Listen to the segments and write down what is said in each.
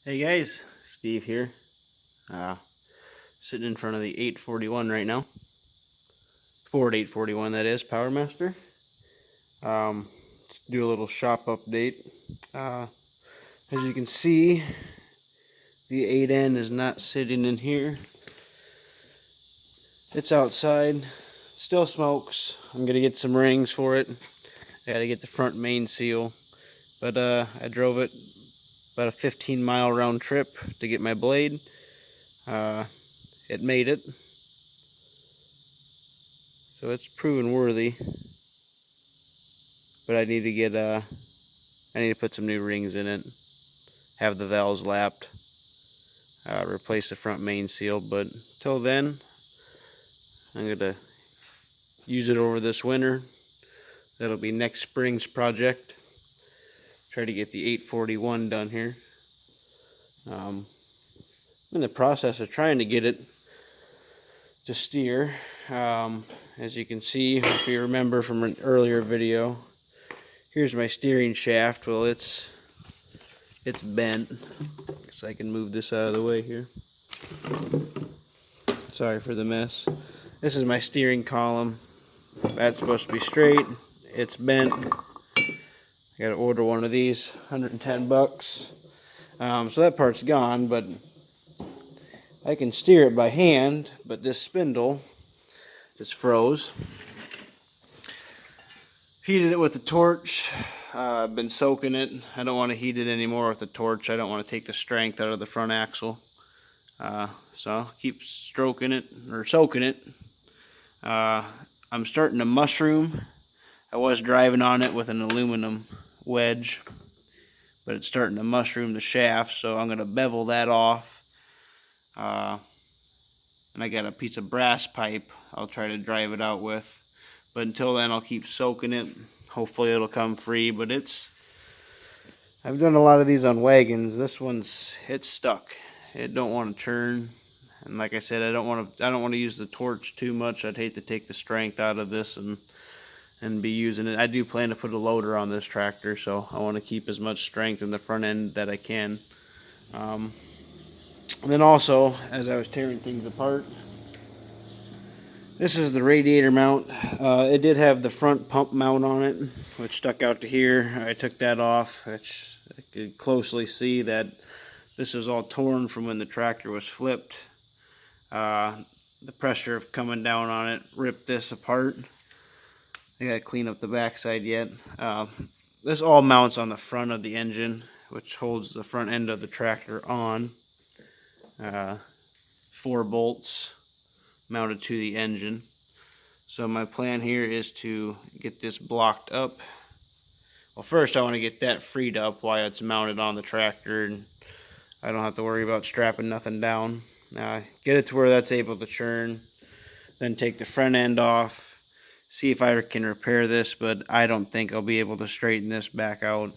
Hey guys, Steve here. Sitting in front of the 841 right now. Ford 841 that is, Power Master. Let's do a little shop update. As you can see, the 8N is not sitting in here. It's outside. Still smokes. I'm gonna get some rings for it. I gotta get the front main seal. But I drove it about a 15-mile round trip to get my blade. It made it. So it's proven worthy. But I need to put some new rings in it, have the valves lapped, replace the front main seal. But till then, I'm gonna use it over this winter. That'll be next spring's project. Try to get the 841 done here. I'm in the process of trying to get it to steer. As you can see, if you remember from an earlier video, here's my steering shaft. Well, it's bent. So I can move this out of the way here. Sorry for the mess. This is my steering column. That's supposed to be straight. It's bent. I gotta order one of these, 110 bucks. So that part's gone, but I can steer it by hand, but this spindle is froze. Heated it with the torch. I've been soaking it. I don't want to heat it anymore with the torch. I don't want to take the strength out of the front axle. So I'll keep stroking it, or soaking it. I'm starting to mushroom. I was driving on it with an aluminum wedge, but it's starting to mushroom the shaft, so I'm going to bevel that off. And I got a piece of brass pipe I'll try to drive it out with. But until then, I'll keep soaking it. Hopefully it'll come free, but I've done a lot of these on wagons. This it's stuck. It don't want to churn. And like I said, I don't want to use the torch too much. I'd hate to take the strength out of this and be using it. I do plan to put a loader on this tractor, so I want to keep as much strength in the front end that I can. And then also, as I was tearing things apart, this is the radiator mount. It did have the front pump mount on it, which stuck out to here. I took that off, which I could closely see that this was all torn from when the tractor was flipped. The pressure of coming down on it ripped this apart. I gotta clean up the backside yet. This all mounts on the front of the engine, which holds the front end of the tractor on. 4 bolts mounted to the engine. So my plan here is to get this blocked up. Well, first I want to get that freed up while it's mounted on the tractor, and I don't have to worry about strapping nothing down. Get it to where that's able to churn, then take the front end off, see if I can repair this, but I don't think I'll be able to straighten this back out.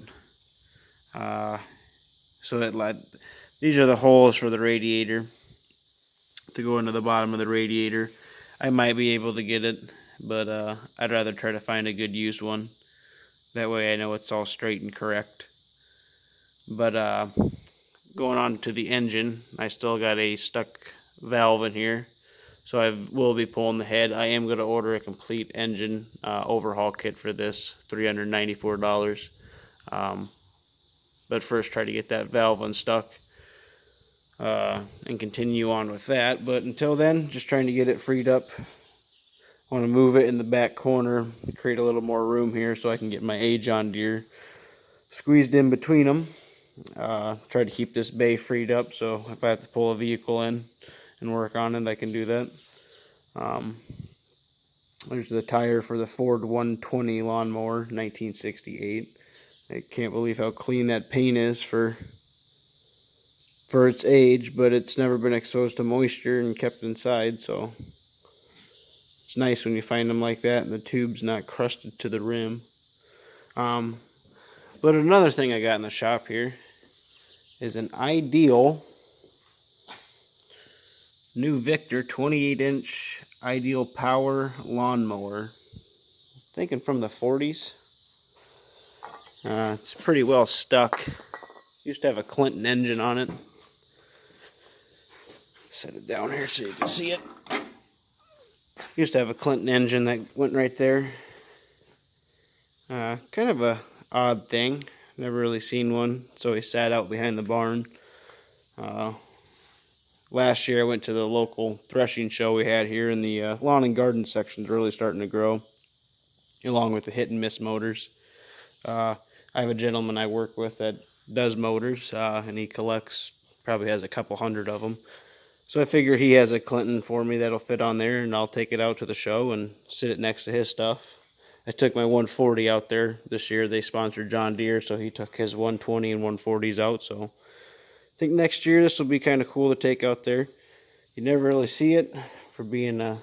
These are the holes for the radiator to go into the bottom of the radiator. I might be able to get it, but I'd rather try to find a good used one. That way I know it's all straight and correct. But going on to the engine, I still got a stuck valve in here, so I will be pulling the head. I am going to order a complete engine overhaul kit for this, $394. But first try to get that valve unstuck. And continue on with that. But until then, just trying to get it freed up. I want to move it in the back corner, create a little more room here so I can get my A John Deere squeezed in between them. Try to keep this bay freed up, so if I have to pull a vehicle in and work on it, I can do that. There's the tire for the Ford 120 lawnmower, 1968. I can't believe how clean that paint is for its age, but it's never been exposed to moisture and kept inside, so it's nice when you find them like that and the tube's not crusted to the rim. But another thing I got in the shop here is an Ideal new Victor 28-inch Ideal Power lawnmower. Thinking from the 40s. It's pretty well stuck. Used to have a Clinton engine on it. Set it down here so you can see it. Used to have a Clinton engine that went right there. Kind of a odd thing. Never really seen one. So he sat out behind the barn. Last year I went to the local threshing show we had here, and the lawn and garden section's really starting to grow, along with the hit and miss motors. I have a gentleman I work with that does motors, and he collects, probably has a couple hundred of them. So I figure he has a Clinton for me that'll fit on there, and I'll take it out to the show and sit it next to his stuff. I took my 140 out there this year. They sponsored John Deere, so he took his 120 and 140s out. So I think next year this will be kind of cool to take out there. You never really see it for being a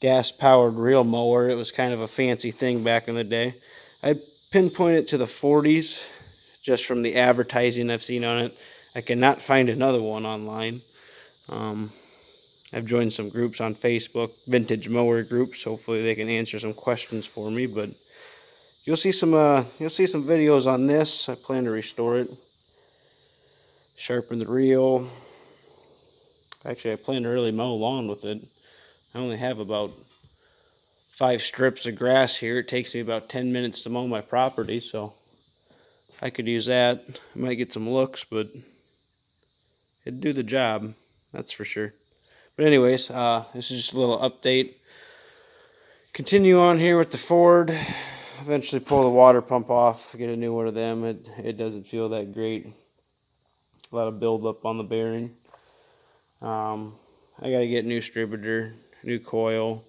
gas-powered reel mower. It was kind of a fancy thing back in the day. I pinpoint it to the 40s just from the advertising I've seen on it. I cannot find another one online. I've joined some groups on Facebook, vintage mower groups. Hopefully they can answer some questions for me. But you'll see some videos on this. I plan to restore it, sharpen the reel. Actually, I plan to really mow lawn with it. I only have about 5 strips of grass here. It takes me about 10 minutes to mow my property, so I could use that. I might get some looks, but it'd do the job, that's for sure. But anyways, this is just a little update. Continue on here with the Ford. Eventually pull the water pump off, get a new one of them. It doesn't feel that great. A lot of buildup on the bearing. I gotta get a new distributor, new coil.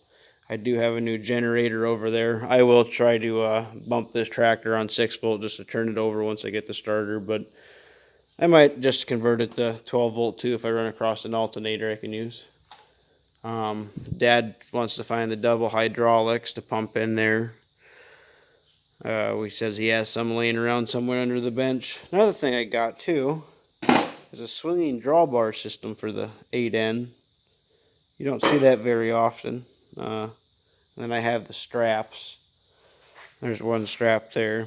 I do have a new generator over there. I will try to bump this tractor on 6-volt just to turn it over once I get the starter, but I might just convert it to 12-volt too if I run across an alternator I can use. Dad wants to find the double hydraulics to pump in there. He says he has some laying around somewhere under the bench. Another thing I got too is a swinging drawbar system for the 8N. You don't see that very often. Then I have the straps. There's one strap there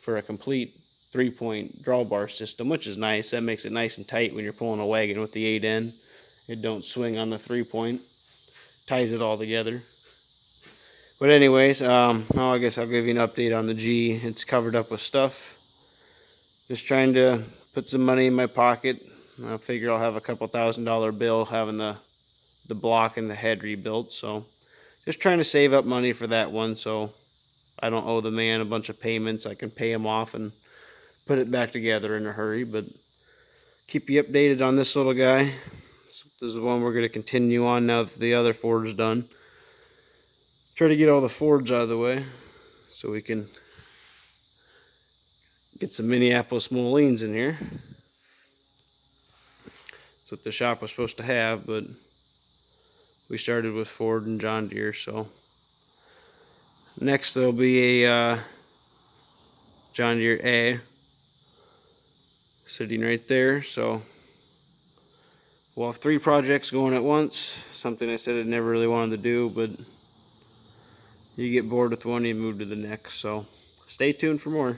for a complete 3-point drawbar system, which is nice. That makes it nice and tight when you're pulling a wagon with the 8N. It don't swing on the 3-point. Ties it all together. But anyways, I guess I'll give you an update on the G. It's covered up with stuff. Just trying to put some money in my pocket. I figure I'll have a couple $1,000 bill having the block and the head rebuilt. So just trying to save up money for that one, so I don't owe the man a bunch of payments. I can pay him off and put it back together in a hurry. But keep you updated on this little guy. This is the one we're going to continue on now that the other Ford's done. Try to get all the Fords out of the way so we can get some Minneapolis Moleens in here. That's what the shop was supposed to have, but we started with Ford and John Deere. So next there'll be a John Deere A sitting right there. So we'll have 3 projects going at once. Something I said I never really wanted to do, but you get bored with one, you move to the next. So stay tuned for more.